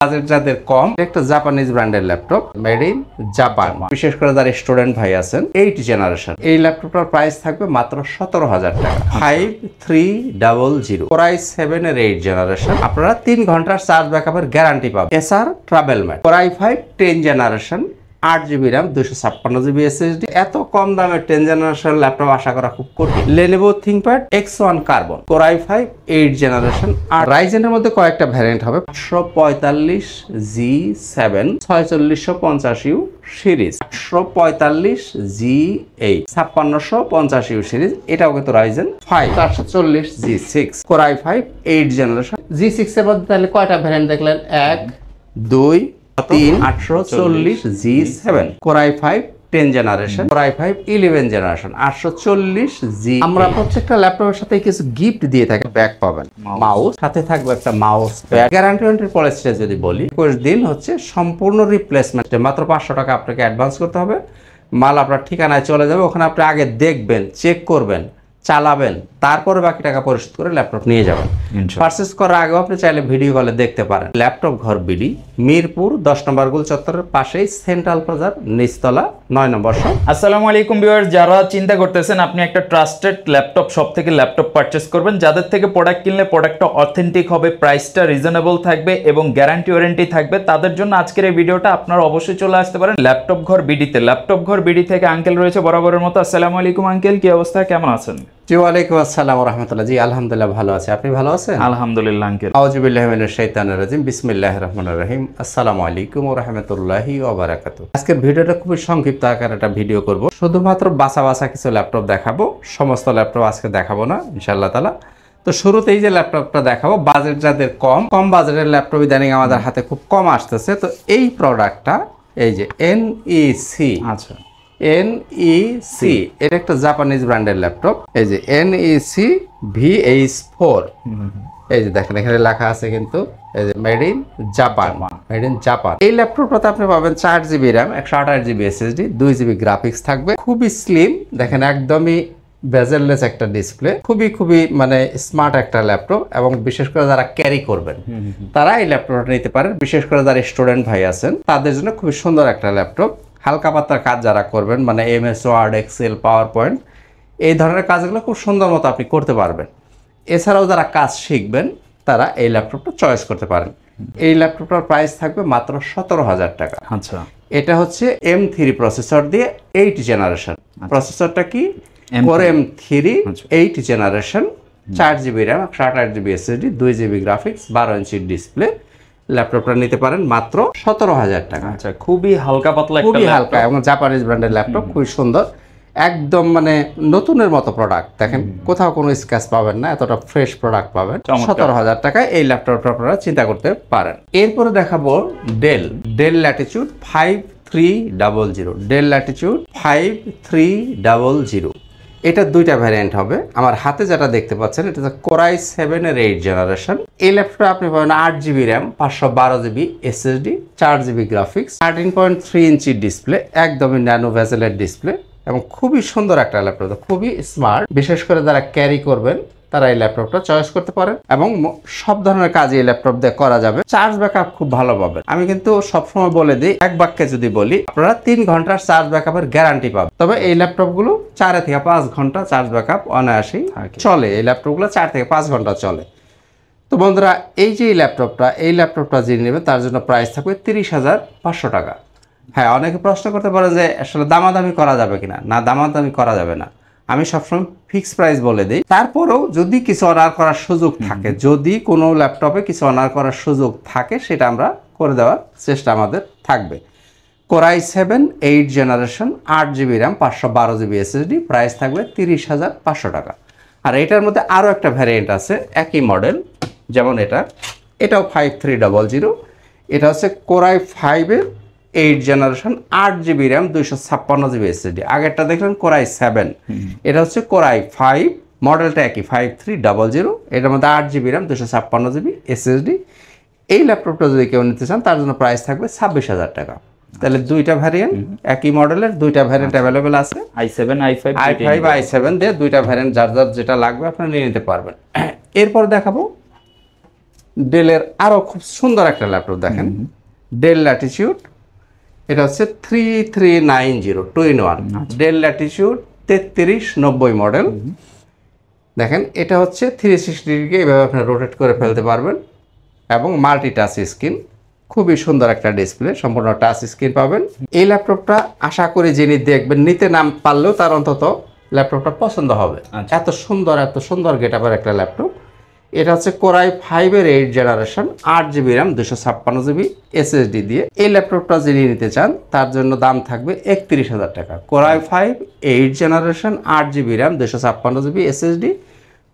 Budget যাদের কম, একটা Japanese ব্র্যান্ডের ল্যাপটপ, মেড ইন জাপান। বিশেষ করে যারা স্টুডেন্ট ভাই আছেন, 8 জেনারেশন, এই ল্যাপটপটার প্রাইস থাকবে মাত্র 17,000 টাকা। 5300 Core i7 এর 8 জেনারেশন, আপনারা 3 ঘন্টার চার্জ ব্যাকআপের গ্যারান্টি পাবেন। Acer travel mate Core i5 10 generation, 8GB RAM, 256GB SSD। এত কম দামে 10 জেনারেশন ল্যাপটপ আশা করা খুব কঠিন। Lenovo ThinkPad X1 Carbon Core i5 8 generation. আর রাইজেনের মধ্যে কয়েকটা ভ্যারিয়েন্ট হবে, 845G7 4650U series, 845G8 5650U series, এটাও কিন্তু Ryzen 5 440G6 Core i5 8 generation. G6 এর মধ্যে তাহলে কয়টা ভ্যারিয়েন্ট দেখলেন? 1 2 3 840G7 Core i5 10 generation, Core i5 11 generation, 840G। আমরা প্রত্যেকটা ল্যাপটপের সাথে কিছু গিফট দিয়ে থাকি। ব্যাগ পাবেন, মাউস সাথে থাকবে, একটা মাউস প্যাড। গ্যারান্টি পলিসিটা যদি বলি, 21 দিন হচ্ছে সম্পূর্ণ রিপ্লেসমেন্ট। মাত্র 500 টাকা আপনাকে অ্যাডভান্স করতে হবে, মাল আপনার ঠিকানায় চলে যাবে। ওখানে আপনি আগে দেখবেন, চেক করবেন, চালাবেন, তারপরে বাকি টাকা পরিশোধ করে ল্যাপটপ নিয়ে যাবেন। পারচেজ করার আগেও আপনি চাইলে ভিডিও কলে দেখতে পারেন। ল্যাপটপ ঘর বিডি, মিরপুর 10 নম্বর গোল চত্বরের পাশেই, সেন্ট্রাল প্লাজার নিচতলা 9 নম্বর শপ। আসসালামু আলাইকুম ভিউয়ার্স, যারা চিন্তা করতেছেন আপনি একটা ট্রাস্টেড ল্যাপটপ শপ থেকে ল্যাপটপ পারচেজ করবেন, যাদের থেকে প্রোডাক্ট কিনলে প্রোডাক্টটা অথেন্টিক হবে, প্রাইসটা রিজনেবল থাকবে এবং গ্যারান্টি ওয়ারেন্টি থাকবে, তাদের জন্য আজকের এই ভিডিওটা। আপনারা অবশ্যই চলে আসতে পারেন ল্যাপটপ ঘর বিডিতে। ল্যাপটপ ঘর বিডি থেকে আঙ্কেল রয়েছে বরাবরের মতো। আসসালামু আলাইকুম আঙ্কেল, কি অবস্থা, কেমন আছেন? জি ওয়ালাইকুম আসসালাম ওয়া রাহমাতুল্লাহ। জি আলহামদুলিল্লাহ ভালো আছে, আপনি ভালো আছেন? আলহামদুলিল্লাহ আঙ্কেল। আউযু বিল্লাহি মিনাশ শাইতানির রাজিম, বিসমিল্লাহির রহমানির রহিম। আসসালামু আলাইকুম ওয়া রাহমাতুল্লাহি ওয়া বারাকাতুহু। আজকের ভিডিওটা খুবই সংক্ষিপ্ত আকারে একটা ভিডিও করব। শুধুমাত্র বাছা কিছু ল্যাপটপ দেখাবো, সমস্ত ল্যাপটপ আজকে দেখাবো না ইনশাআল্লাহ তাআলা। তো শুরুতেই যে ল্যাপটপটা দেখাবো, বাজেট যাদের কম বাজেটের ল্যাপটপ ইদানিং আমাদের হাতে খুব কম আসতেছে। তো এই প্রোডাক্টটা, এই যে NEC, আচ্ছা NEC, এটা একটা জাপানিজ ব্র্যান্ডের ল্যাপটপ। এই যে NEC VH4, এই যে দেখেন এখানে লেখা আছে কিন্তু, এই যে made in Japan, made in Japan. এই ল্যাপটপটাতে আপনি পাবেন 4GB RAM, 128GB SSD, 2GB graphics থাকবে। খুবই স্লিম, দেখেন একদমই বেজেললেস একটা ডিসপ্লে। খুবই মানে স্মার্ট একটা ল্যাপটপ, এবং বিশেষ করে যারা ক্যারি করবেন তারা এই ল্যাপটপটা নিতে পারেন। বিশেষ করে যারা স্টুডেন্ট ভাই আছেন তাদের জন্য খুবই সুন্দর একটা ল্যাপটপ। হালকা পাতলার কাজ যারা করবেন, মানে MS Word, Excel, PowerPoint, এই ধরনের কাজগুলো খুব সুন্দর মতো আপনি করতে পারবেন। এছাড়াও যারা কাজ শিখবেন তারা এই ল্যাপটপটা চয়েস করতে পারেন। এই ল্যাপটপটার প্রাইস থাকবে মাত্র 17,000 টাকা। আচ্ছা, এটা হচ্ছে M3 প্রসেসর দিয়ে 8 জেনারেশন। প্রসেসরটা কি? Core M3 8 generation, 4GB RAM, 128GB SSD, 2GB graphics, 12 inch display. ল্যাপটপটা নিতে পারেন মাত্র 17,000 টাকা। আচ্ছা, খুবই হালকা পাতলা, খুবই হালকা এবং জাপানিজ ব্র্যান্ডের ল্যাপটপ, খুবই সুন্দর, একদম মানে নতুনের মতো প্রোডাক্ট। দেখেন কোথাও কোনো স্ক্র্যাচ পাবেন না, এতটা ফ্রেশ প্রোডাক্ট পাবেন। 17,000 টাকায় এই ল্যাপটপটা আপনারা চিন্তা করতে পারেন। এরপরে দেখাবো ডেল ল্যাটিটিউড 5300, ডেল ল্যাটিটিউড 5300। এটা দুইটা ভ্যারিয়েন্ট হবে। আমার হাতে যেটা দেখতে পাচ্ছেন এটা হচ্ছে Core i7 এর 8 জেনারেশন। এই ল্যাপটপে আপনি পাবেন 8GB RAM, 512GB SSD, 4GB graphics, 13.3 inch display, একদমই ন্যানো ভেজেলের ডিসপ্লে, এবং খুবই সুন্দর একটা ল্যাপটপ, খুবই স্মার্ট। বিশেষ করে যারা ক্যারি করবেন তারা এই ল্যাপটপটা চয়েস করতে পারেন, এবং সব ধরনের কাজ এই ল্যাপটপ দিয়ে করা যাবে। চার্জ ব্যাকআপ খুব ভালো পাবেন। আমি কিন্তু সবসময় বলে দিই, এক বাক্যে যদি বলি, আপনারা 3 ঘন্টার চার্জ ব্যাকআপের গ্যারান্টি পাবেন। তবে এই ল্যাপটপগুলো 4 থেকে 5 ঘন্টা চার্জ ব্যাকআপ অনায়াসেই চলে। এই ল্যাপটপগুলো 4 থেকে 5 ঘন্টা চলে। তো বন্ধুরা, এই যে এই ল্যাপটপটা যিনি নেবেন তার জন্য প্রাইস থাকবে 30,500 টাকা। হ্যাঁ, অনেকে প্রশ্ন করতে পারে যে আসলে দামাদামি করা যাবে কিনা। না, দামাদামি করা যাবে না। আমি সবসময় ফিক্স প্রাইস বলে দিই। তারপরেও যদি কিছু অনার করার সুযোগ থাকে, যদি কোনো ল্যাপটপে কিছু অনার করার সুযোগ থাকে, সেটা আমরা করে দেওয়ার চেষ্টা আমাদের থাকবে। Core i7 8 generation, 8GB RAM, 512GB SSD, price থাকবে 30,500 টাকা। আর এটার মধ্যে আরও একটা ভ্যারিয়েন্ট আছে, একই মডেল, যেমন এটাও 5300। এটা হচ্ছে Core i5 এর 8 generation, 8GB RAM, 256GB SSD। আগেরটা দেখলেন Core i7, এটা হচ্ছে Core i5, মডেলটা একই 5300। এটার মধ্যে 8GB RAM, 256GB SSD। এই ল্যাপটপটা যদি কেউ নিতে চান তার জন্য প্রাইস থাকবে 26,000 টাকা। তাহলে দুইটা ভ্যারিয়েন্ট, একই মডেলের দুইটা ভ্যারিয়েন্ট অ্যাভেলেবেল আছে। i7 i7 দিয়ে দুইটা ভ্যারিয়েন্ট, যার যেটা লাগবে আপনারা নিয়ে নিতে পারবেন। এরপর দেখাবো ডেলের আরও খুব সুন্দর একটা ল্যাপটপ দেখেন, ডেল ল্যাটিটিউড, এটা হচ্ছে 3390 2-in-1 ডেল ল্যাটিটিউড 3390 মডেল। দেখেন এটা হচ্ছে 360 ডিগ্রি এভাবে আপনি রোটেট করে ফেলতে পারবেন এবং মাল্টি টাচ স্ক্রিন, খুবই সুন্দর একটা ডিসপ্লে, সম্পূর্ণ টাচ স্ক্রিন পাবেন। এই ল্যাপটপটা আশা করি যিনি দেখবেন, নিতে নাম পারলেও তার অন্তত ল্যাপটপটা পছন্দ হবে। এত সুন্দর গেটআপের একটা ল্যাপটপ। এটা হচ্ছে কোরাই 5-এর 8 generation, 8GB RAM, 256GB SSD দিয়ে। এই ল্যাপটপটা যিনি নিতে চান তার জন্য দাম থাকবে 31,000 টাকা। Core i 5 8 generation, 8GB RAM, 256GB SSD,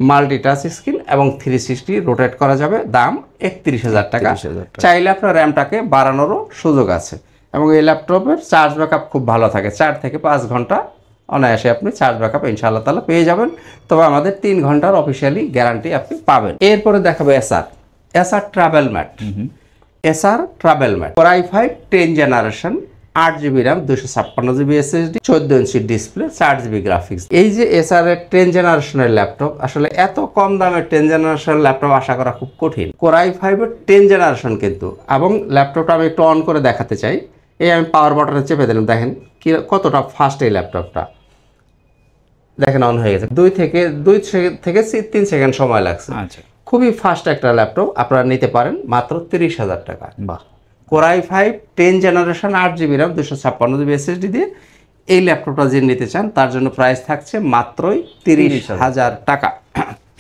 multi touch screen এবং 360 রোটেট করা যাবে, দাম 31,000 টাকা। চাইলে আপনার র্যামটাকে বাড়ানোরও সুযোগ আছে এবং এই ল্যাপটপের চার্জ ব্যাকআপ খুব ভালো থাকে, 4 থেকে 5 ঘন্টা অনায়াসে আপনি চার্জ ব্যাকআপ ইনশাআল্লাহ তাআলা পেয়ে যাবেন। তবে আমাদের 3 ঘন্টার অফিসিয়ালি গ্যারান্টি আপনি পাবেন। এরপরে দেখাবো Acer travel mate. Acer travel mate core i 5 10 generation, 8GB RAM, 256GB SSD, 14 inch display, 4GB graphics. এই যে এসআর এর 10 জেনারেশনের ল্যাপটপ, আসলে এত কম দামে 10 জেনারেশনের ল্যাপটপ আশা করা খুব কঠিন। কোরাই 5 এর 10 জেনারেশন কিন্তু, এবং ল্যাপটপটা আমি একটু অন করে দেখাতে চাই। এই আমি পাওয়ার বাটনে চেপে দিলাম, দেখেন কি কতটা ফাস্ট এই ল্যাপটপটা। দেখেন অন হয়ে গেছে, 2 থেকে 3 সেকেন্ড সময় লাগছে। আচ্ছা, খুবই ফাস্ট একটা ল্যাপটপ, আপনারা নিতে পারেন মাত্র 30,000 টাকা। বাহ, core i 5 10 generation, 8GB RAM, 256GB SSD দিয়ে এই ল্যাপটপটা যে নিতে চান তার জন্য প্রাইস থাকছে মাত্রই 30,000 টাকা।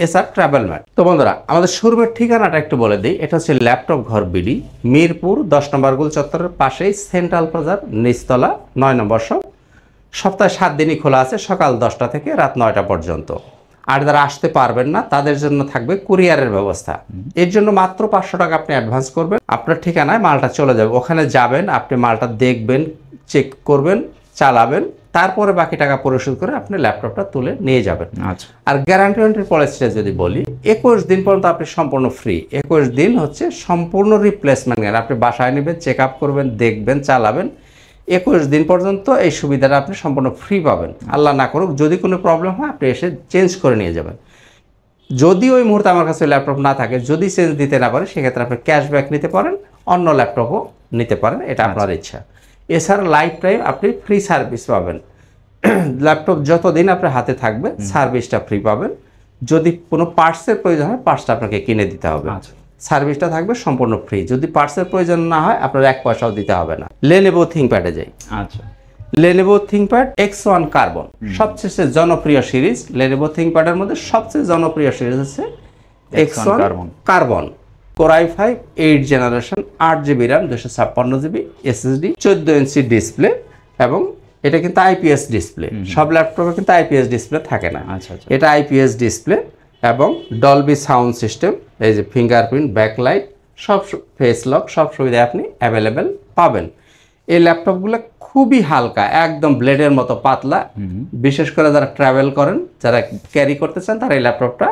Acer travel mate. তো বন্ধুরা, আমাদের শোরুমের ঠিকানাটা একটু বলে দিই। এটা হচ্ছে ল্যাপটপ ঘর বিডি, মিরপুর 10 নম্বর গোল চত্বরের পাশেই সেন্ট্রাল প্লাজার নিচতলা, 9 নম্বর শপ। সপ্তাহে 7 দিনই খোলা আছে, সকাল 10টা থেকে রাত 9টা পর্যন্ত। আর যারা আসতে পারবেন না তাদের জন্য থাকবে কুরিয়ারের ব্যবস্থা। এর জন্য মাত্র 500 টাকা আপনি অ্যাডভান্স করবেন, আপনার ঠিকানায় মালটা চলে যাবে। ওখানে যাবেন, আপনি মালটা দেখবেন, চেক করবেন, চালাবেন, তারপরে বাকি টাকা পরিশোধ করে আপনি ল্যাপটপটা তুলে নিয়ে যাবেন। আচ্ছা, আর গ্যারান্টি ওয়ারেন্টির পলিসিটা যদি বলি, 21 দিন পর্যন্ত আপনি সম্পূর্ণ ফ্রি। 21 দিন হচ্ছে সম্পূর্ণ রিপ্লেসমেন্ট গ্যারান্টি। আপনি বাসায় নেবেন, চেক আপ করবেন, দেখবেন, চালাবেন, 21 দিন পর্যন্ত এই সুবিধাটা আপনি সম্পূর্ণ ফ্রি পাবেন। আল্লাহ না করুক যদি কোনো প্রবলেম হয় আপনি এসে চেঞ্জ করে নিয়ে যাবেন। যদি ওই মুহূর্তে আমার কাছে ল্যাপটপ না থাকে, যদি চেঞ্জ দিতে না পারে, সেক্ষেত্রে আপনি ক্যাশব্যাক নিতে পারেন, অন্য ল্যাপটপও নিতে পারেন, এটা আপনার ইচ্ছা। এছাড়া লাইফ টাইম আপনি ফ্রি সার্ভিস পাবেন। ল্যাপটপ যতদিন আপনার হাতে থাকবে সার্ভিসটা ফ্রি পাবেন। যদি কোনো পার্টসের প্রয়োজন হয়, পার্টসটা আপনাকে কিনে দিতে হবে। সার্ভিসটা থাকবে সম্পূর্ণ ফ্রি। যদি পার্টসের প্রয়োজন না হয়, আপনার 1 পয়সাও দিতে হবে না। লেনোভো থিংকপ্যাডে যাই। আচ্ছা, লেনোভো থিংকপ্যাড X1 কার্বন, সবচেয়ে জনপ্রিয় সিরিজ। লেনোভো থিংকপ্যাডের মধ্যে সবচেয়ে জনপ্রিয় সিরিজ হচ্ছে X1 carbon. Core i 5 8 generation, 8GB RAM, 256GB SSD, 14 inch display, এবং এটা কিন্তু আইপিএস ডিসপ্লে। সব ল্যাপটপে কিন্তু আইপিএস ডিসপ্লে থাকে না। আচ্ছা, এটা আইপিএস ডিসপ্লে এবং ডলবি সাউন্ড সিস্টেম, এই যে ফিঙ্গারপ্রিন্ট, ব্যাকলাইট, সব ফেস লক, সব সুবিধা আপনি অ্যাভেলেবেল পাবেন। এই ল্যাপটপগুলো খুবই হালকা, একদম ব্লেডের মতো পাতলা। বিশেষ করে যারা ট্রাভেল করেন, যারা ক্যারি করতে চান, তারা এই ল্যাপটপটা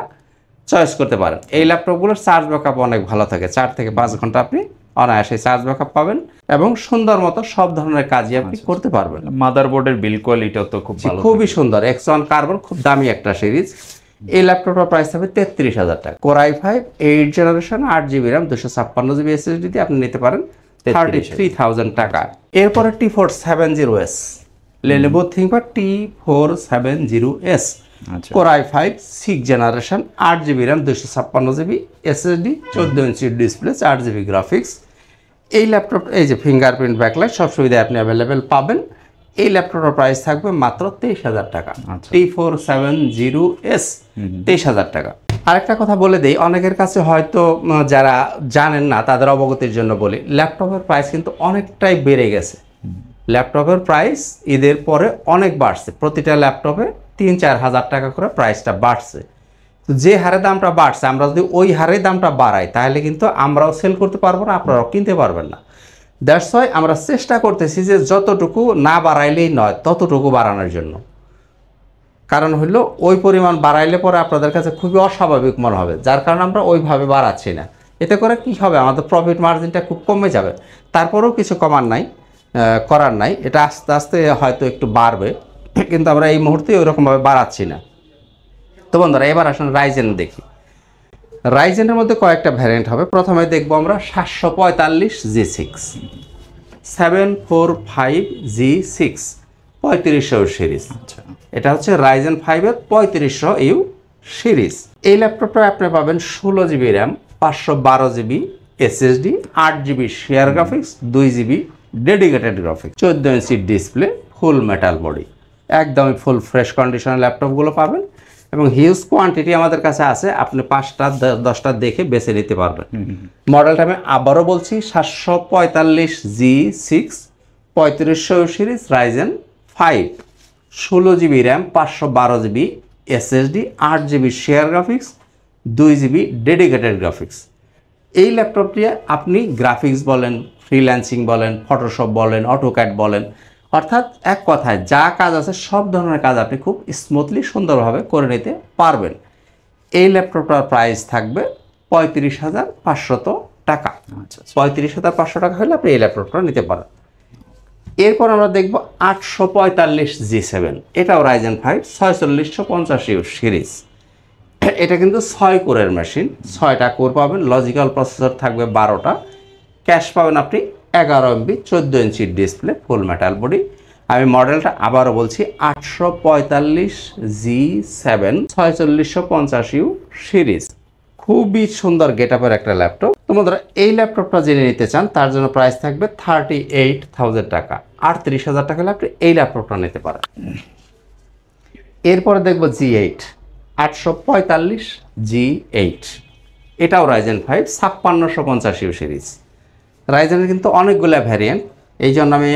চয়েস করতে পারেন। এই ল্যাপটপগুলোর চার্জ ব্যাকআপ অনেক ভালো থাকে, 4 থেকে 5 ঘন্টা আপনি অনায়াসে চার্জ ব্যাকআপ পাবেন এবং সুন্দর মতো সব ধরনের কাজই আপনি করতে পারবেন। মাদারবোর্ডের বিল্ড কোয়ালিটিও তো খুব ভালো, খুবই সুন্দর। X1 কার্বন খুব দামি একটা সিরিজ। এই ল্যাপটপটার প্রাইস হবে 33,000 টাকা। Core i 5 8 generation, 8GB RAM, 256GB SSD দিয়ে আপনি নিতে পারেন 33,000 টাকা। এরপরে T470S, Lenovo ThinkPad T470S, core i 5 6 generation, 8GB RAM, 256GB SSD, 14 inch display, 4GB graphics. এই ল্যাপটপ, এই যে ফিঙ্গারপ্রিন্ট, ব্যাকলাইট, সব সুবিধা আপনি অ্যাভেলেবেল পাবেন। এই ল্যাপটপের প্রাইস থাকবে মাত্র 23,000 টাকা। T470S 23,000 টাকা। আরেকটা কথা বলে দেই, অনেকের কাছে হয়তো যারা জানেন না তাদের অবগতির জন্য বলি, ল্যাপটপের প্রাইস কিন্তু অনেকটাই বেড়ে গেছে। ল্যাপটপের প্রাইস ঈদের পরে অনেক বাড়ছে। প্রতিটা ল্যাপটপে 3-4 হাজার টাকা করে প্রাইসটা বাড়ছে। তো যে হারে দামটা বাড়ছে, আমরা যদি ওই হারে দামটা বাড়াই, তাহলে কিন্তু আমরাও সেল করতে পারবো না, আপনারাও কিনতে পারবেন না। দ্যাটস ওয়াই আমরা চেষ্টা করতেছি যে যতটুকু না বাড়াইলেই নয়, ততটুকু বাড়ানোর জন্য। কারণ হলো ওই পরিমাণ বাড়াইলে পরে আপনাদের কাছে খুবই অস্বাভাবিক মনে হবে, যার কারণে আমরা ওইভাবে বাড়াচ্ছি না। এতে করে কি হবে, আমাদের প্রফিট মার্জিনটা খুব কমে যাবে। তারপরেও কিছু করার নাই, এটা আস্তে আস্তে হয়তো একটু বাড়বে, কিন্তু আমরা এই মুহূর্তে ওইরকমভাবে বাড়াচ্ছি না। তো বন্ধুরা, এবার আসলে রাইজেন দেখি। রাইজেনের মধ্যে কয়েকটা ভ্যারিয়েন্ট হবে। প্রথমে দেখবো আমরা 745G6 745G6 3500 সিরিজ। আচ্ছা, এটা হচ্ছে রাইজেন 5-এর 3500U সিরিজ। এই ল্যাপটপটা আপনি পাবেন 16GB RAM, 512GB SSD, 8GB share graphics, 2GB dedicated graphics, 14 inch display, ফুল মেটাল বডি, একদমই ফুল ফ্রেশ কন্ডিশনের ল্যাপটপগুলো পাবেন এবং হিউজ কোয়ান্টিটি আমাদের কাছে আছে। আপনি 5টা 10টা দেখে বেছে নিতে পারবেন। মডেলটা আমি আবারও বলছি, 745G6 3500 series, Ryzen 5, 16GB RAM, 512GB SSD, 8GB share graphics, 2GB dedicated graphics. এই ল্যাপটপটি আপনি গ্রাফিক্স বলেন, ফ্রিল্যান্সিং বলেন, ফটোশপ বলেন, অটোক্যাড বলেন, অর্থাৎ এক কথায় যা কাজ আছে সব ধরনের কাজ আপনি খুব স্মুথলি সুন্দরভাবে করে নিতে পারবেন। এই ল্যাপটপটার প্রাইস থাকবে 35,500 টাকা। 35,500 টাকা হলে আপনি এই ল্যাপটপটা নিতে পারেন। এরপর আমরা দেখব 845G7, এটাও রাইজেন 5 4650U সিরিজ। এটা কিন্তু 6 কোরের মেশিন, 6টা কোর পাবেন, লজিক্যাল প্রসেসর থাকবে 12টা, ক্যাশ পাবেন আপনি 11MB, 14 ইঞ্চি ডিসপ্লে, ফুল মেটাল বডি। আমি মডেলটা আবারও বলছি, 845G7 4650U সিরিজ। খুবই সুন্দর গেটআপের একটা ল্যাপটপ। তো বন্ধুরা, এই ল্যাপটপটা জেনে নিতে চান, তার জন্য প্রাইস থাকবে 38,000 টাকা। 38,000 টাকা হলে আপনি এই ল্যাপটপটা নিতে পারেন। এরপরে দেখব G8, 845G8, এটাও রাইজেন 5 5650U সিরিজ। রাইজেনের কিন্তু অনেকগুলো ভ্যারিয়েন্ট, এই জন্য আমি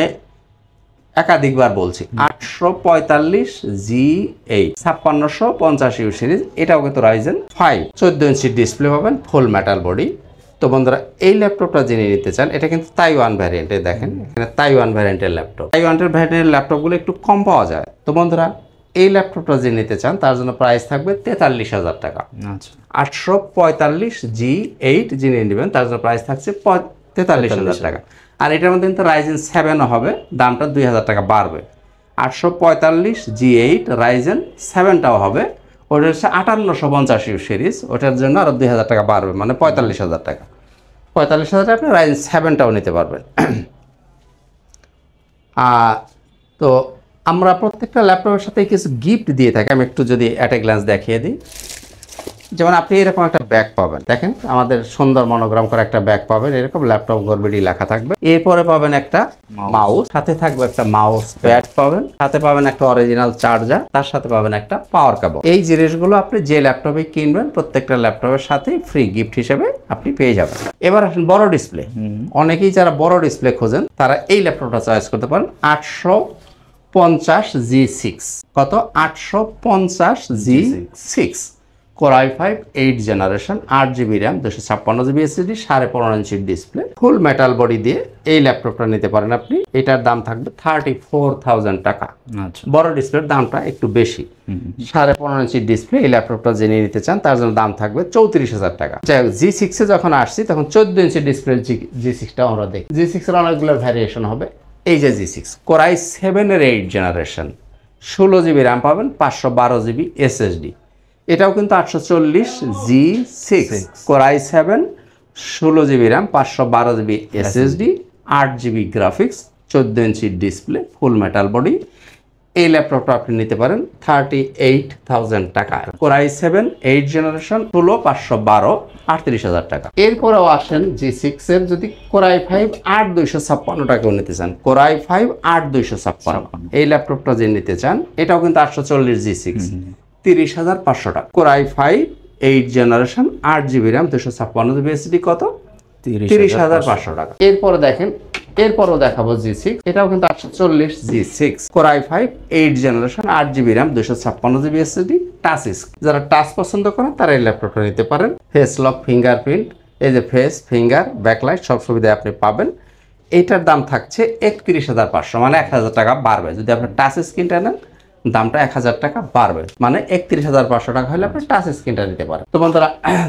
একাধিকবার বলছি। 845G8 5650U সিরিজ, এটাও কিন্তু রাইজেন 5, 14 ইঞ্চি ডিসপ্লে পাবেন, ফুল মেটাল বডি। তো বন্ধুরা, এই ল্যাপটপটা জেনে নিতে চান, এটা কিন্তু তাইওয়ান ভ্যারিয়েন্টে, দেখেন এখানে তাইওয়ান ভ্যারিয়েন্টের ল্যাপটপ। তাইওয়ানের ভ্যারিয়েন্টের ল্যাপটপগুলো একটু কম পাওয়া যায়। তো বন্ধুরা, এই ল্যাপটপটা জেনে নিতে চান, তার জন্য প্রাইস থাকবে 43,000 টাকা। আচ্ছা, 845G8 জেনে নেবেন, তার জন্য প্রাইস থাকছে 43,000 টাকা। আর এটার মধ্যে কিন্তু রাইজেন 7ও হবে, দামটা 2,000 টাকা বাড়বে। 845G8 রাইজেন 7টাও হবে, ওটা হচ্ছে 5850U সিরিজ, ওটার জন্য আরও 2,000 টাকা বাড়বে, মানে 45,000 টাকা। 45,000 টাকা আপনি রাইজেন 7টাও নিতে পারবেন। তো আমরা প্রত্যেকটা ল্যাপটপের সাথে কিছু গিফট দিয়ে থাকি। আমি একটু যদি অ্যাট এ গ্ল্যান্স দেখিয়ে দিই, যেমন আপনি এরকম একটা ব্যাগ পাবেন, দেখেন আমাদের সুন্দর মনোগ্রাম করা একটা ব্যাগ পাবেন, এরকম ল্যাপটপ গরবিডি লেখা থাকবে। এরপরে পাবেন একটা মাউস, সাথে থাকবে একটা মাউস প্যাড পাবেন, সাথে পাবেন একটা অরিজিনাল চার্জার, তার সাথে পাবেন একটা পাওয়ার কেবল। এই জিনিসগুলো আপনি যে ল্যাপটপে কিনবেন, প্রত্যেকটা ল্যাপটপের সাথে ফ্রি গিফট হিসেবে আপনি পেয়ে যাবেন। এবার আসেন বড় ডিসপ্লে। অনেকেই যারা বড় ডিসপ্লে খোঁজেন, তারা এই ল্যাপটপটা চয়েস করতে পারেন। 850G6, কত? 850G6 Core i5 8 generation, 8GB RAM, 256GB SSD, 15.5 ইঞ্চির ডিসপ্লে, ফুল মেটাল বডি দিয়ে এই ল্যাপটপটা নিতে পারেন আপনি। এটার দাম থাকবে 34,000 টাকা। আচ্ছা, বড় ডিসপ্লের দামটা একটু বেশি। 15.5 ইঞ্চির ডিসপ্লে এই ল্যাপটপটা জেনে নিতে চান, তার জন্য দাম থাকবে 34,000 টাকা। যাই হোক, G6 এ যখন আসছি, তখন 14 ইঞ্চির ডিসপ্লে G6টা আমরা দেখি। G6 এর অনেকগুলো ভ্যারিয়েশন হবে। এই যে G6 Core i7-এর 8 generation, 16GB RAM পাবেন, 512GB SSD। এটাও কিন্তু 840G6 Core i7, 16GB RAM, 512GB SSD, 8GB graphics, 14 inch display, ফুল মেটাল বডি। এই ল্যাপটপটা আপনি নিতে পারেন 38,000 টাকা। Core i7 8 জেনারেশন, 16, 512, 38,000 টাকা। এরপরেও আসেন G6 এর, যদি Core i5 8256 টাকাও নিতে চান, Core i5 8256 এই ল্যাপটপটা যে নিতে চান, এটাও কিন্তু 840G6, 30,500 টাকা। Core i5 8 generation, 8GB RAM, 256GB SSD, কত? 30,500 টাকা। এরপরে দেখেন, এরপরও দেখাবো G6, এটাও কিন্তু 840G6 Core i5 8 generation, 8GB RAM, 256GB SSD, touch screen. যারা টাচ পছন্দ করেন, তারা এই ল্যাপটপটা নিতে পারেন। ফেস লক, ফিঙ্গারপ্রিন্ট, এই যে ফেস, ফিঙ্গার, ব্যাকলাইট, সব সুবিধা আপনি পাবেন। এইটার দাম থাকছে 31,500, মানে 1,000 টাকা বাড়বে। যদি আপনি টাচ স্ক্রিনটা নেন, দামটা 1,000 টাকা বাড়বে, মানে 31,500 টাকা হলে আপনি টাচ স্ক্রিনটা নিতে পারেন। তো বন্ধুরা,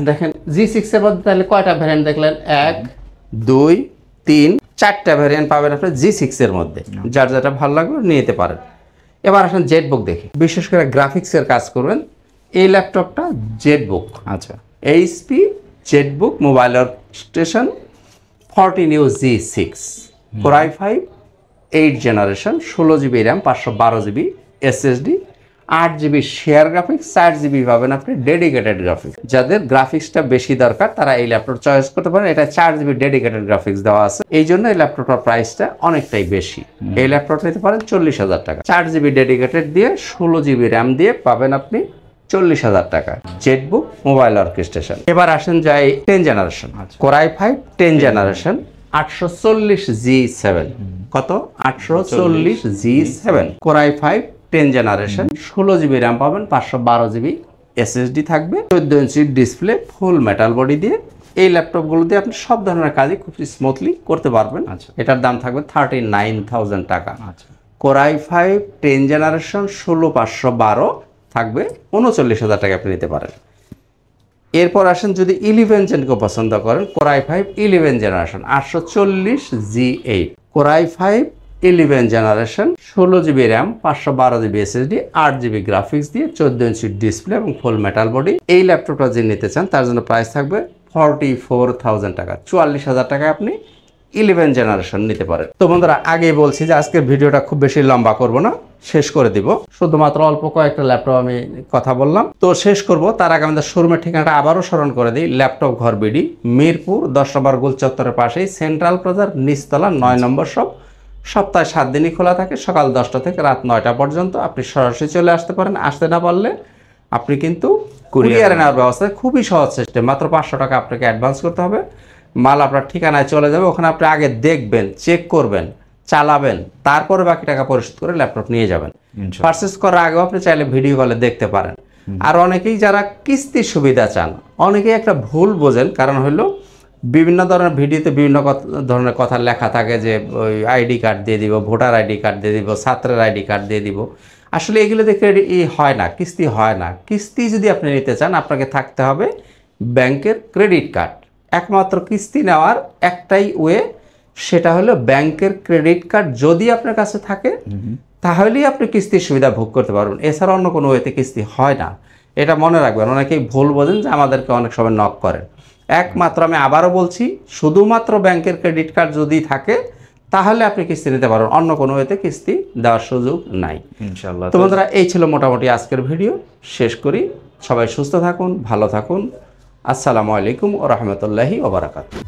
দেখেন G6 এর মধ্যে তাহলে কয়টা ভ্যারিয়েন্ট দেখলেন? 1, 2, 3, 4টা ভ্যারিয়েন্ট পাবেন আপনি G6 এর মধ্যে। যার যেটা ভালো লাগবে নিয়ে নিতে পারেন। এবার আসেন জেটবুক দেখি। বিশেষ করে গ্রাফিক্সের কাজ করবেন, এই ল্যাপটপটা জেটবুক। আচ্ছা, HP Jetbook mobile workstation 14U G6 Core i5 8 generation 16GB RAM 512GB SSD 8GB share graphics 4GB পাবেন আপনি ডেডিকেটেড গ্রাফিক্স। যাদের গ্রাফিক্সটা বেশি দরকার তারা এই ল্যাপটপ চয়েস করতে পারেন। এটা 4GB ডেডিকেটেড গ্রাফিক্স দেওয়া আছে, এই জন্য এই ল্যাপটপটার প্রাইসটা অনেকটাই বেশি। এই ল্যাপটপ নিতে পারেন 40,000 টাকা। 4GB ডেডিকেটেড দিয়ে 16GB র্যাম দিয়ে পাবেন আপনি 40,000 টাকা। Jetbook mobile workstation. এবার আসেন যাই 10 generation Core i5 10 generation 840G7 কত 840G7 Core i5 10 generation 16GB RAM পাবেন 512GB SSD থাকবে 14 inch display full metal body দিয়ে। এই ল্যাপটপগুলো দিয়ে আপনি সব ধরনের কাজই খুব স্মুথলি করতে পারবেন। এটার দাম থাকবে 39,000 টাকা। Core i5 10 জেনারেশন 16512 থাকবে 39,000 টাকা আপনি নিতে পারেন। এরপর আসেন যদি 11 জেনকে পছন্দ করেন Core i5 11 generation 840G8 Core i5 11 generation 16GB RAM 512GB SSD 8GB graphics দিয়ে 14 ইঞ্চি ডিসপ্লে এবং ফুল মেটাল বডি। এই ল্যাপটপটা যে নিতে চান তার জন্য প্রাইস থাকবে 44,000 টাকা। 44,000 টাকায় আপনি 11 জেনারেশন নিতে পারেন। তো বন্ধুরা আগেই বলছি যে আজকের ভিডিওটা খুব বেশি লম্বা করব না, শেষ করে দিব। শুধুমাত্র অল্প কয়েকটা ল্যাপটপ আমি কথা বললাম, তো শেষ করব তার আগে আমাদের শোরুমের ঠিকানাটা আবারও স্মরণ করে দিই। ল্যাপটপ ঘর বিডি মিরপুর 10 নম্বর গোল চত্বরের পাশেই সেন্ট্রাল প্লাজার নিচতলা 9 নম্বর শপ। সপ্তাহে 7 দিনই খোলা থাকে, সকাল 10টা থেকে রাত 9টা পর্যন্ত। আপনি সরাসরি চলে আসতে পারেন, আসতে না পারলে আপনি কিন্তু কুরিয়ারে নেওয়ার ব্যবস্থা খুবই সহজ সিস্টেম। মাত্র 500 টাকা আপনাকে অ্যাডভান্স করতে হবে, মাল আপনার ঠিকানায় চলে যাবে। ওখানে আপনি আগে দেখবেন, চেক করবেন, চালাবেন, তারপরে বাকি টাকা পরিশোধ করে ল্যাপটপ নিয়ে যাবেন। পারচেস করার আগেও আপনি চাইলে ভিডিও কলে দেখতে পারেন। আর অনেকেই যারা কিস্তির সুবিধা চান, অনেকেই একটা ভুল বোঝেন, কারণ হলো বিভিন্ন ধরনের ভিডিওতে বিভিন্ন ধরনের কথা লেখা থাকে যে ওই আইডি কার্ড দিয়ে দিব, ভোটার আইডি কার্ড দিয়ে দিব, ছাত্রের আইডি কার্ড দিয়ে দিব। আসলে এগুলো দেখে হয় না, কিস্তি হয় না। কিস্তি যদি আপনি নিতে চান আপনাকে থাকতে হবে ব্যাংকের ক্রেডিট কার্ড। একমাত্র কিস্তি নেওয়ার একটাই ওয়ে, সেটা হলো ব্যাংকের ক্রেডিট কার্ড যদি আপনার কাছে থাকে তাহলেই আপনি কিস্তির সুবিধা ভোগ করতে পারবেন। এছাড়া অন্য কোনো ওয়েতে কিস্তি হয় না, এটা মনে রাখবেন। অনেকেই ভুল বোঝেন যে আমাদেরকে অনেক সময় নক করেন। একমাত্র আমি আবারও বলছি, শুধুমাত্র ব্যাংকের ক্রেডিট কার্ড যদি থাকে তাহলে আপনি কিস্তি নিতে পারবেন, অন্য কোনো ওয়েতে কিস্তি দেওয়ার সুযোগ নাই ইনশাআল্লাহ। তো বন্ধুরা এই ছিল মোটামুটি আজকের ভিডিও, শেষ করি। সবাই সুস্থ থাকুন, ভালো থাকুন। আসসালামু আলাইকুম ওয়া রাহমাতুল্লাহি ওয়া বারাকাতুহু।